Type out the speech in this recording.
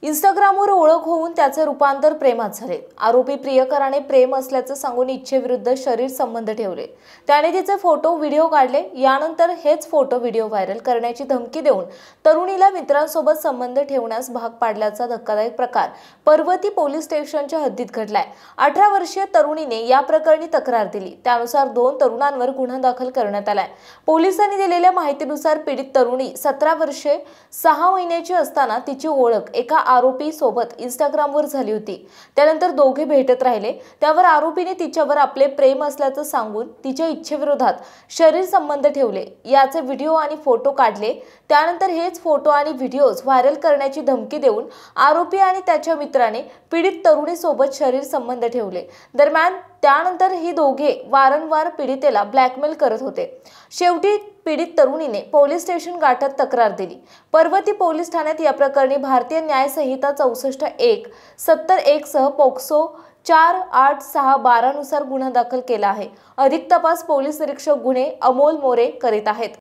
इंस्टाग्रामवर ओळख होऊन त्याचे रूपांतर प्रेमात झाले। आरोपी प्रियकराने प्रेम असल्याचं सांगून इच्छेविरुद्ध शरीर संबंध ठेवले। त्याने तिचे फोटो व्हिडिओ काढले। यानंतर हेच फोटो व्हिडिओ व्हायरल करण्याची धमकी देऊन तरुणीला मित्रांसोबत संबंध ठेवण्यास भाग पाडल्याचा धक्कादायक प्रकार पर्वती पोलीस स्टेशनच्या हद्दीत घडलाय। 18 वर्षीय तरुणीने या प्रकरणी तक्रार दिली। त्यानुसार 2 तरुणांवर गुन्हा दाखल करण्यात आलाय। पोलिसांनी दिलेल्या माहितीनुसार पीडित तरुणी 17 वर्षे 6 महिन्याची असताना तिची ओळख एका आरोपी सोबत इंस्टाग्रामवर झाली होती। त्यानंतर दोघे भेटत राहिले। त्यावर आरोपीने तिच्यावर आपले प्रेम असल्याचं सांगून तिच्या इच्छेविरोधात शरीर संबंध ठेवले। याचे व्हिडिओ आणि फोटो काढले। त्यानंतर हेच फोटो आणि व्हिडिओज व्हायरल करण्याची धमकी देऊन आरोपी आणि त्याच्या मित्राने पीडित तरुणीसोबत शरीर संबंध ठेवले। दरम्यान त्यानंतर ही दोघे वारंवार पीडितेला ब्लॅकमेल करत होते। शेवटी पीडित तरुणीने पोलीस स्टेशन गाठत तक्रार दिली। पर्वती पोलीस ठाण्यात या प्रकरणी भारतीय न्याय संहिता 64(1) 70(1) सह पोक्सो 48612 नुसार गुन्हा दाखल केला आहे। अधिक तपास पोलीस निरीक्षक गुन्हे अमोल मोरे करीत आहेत।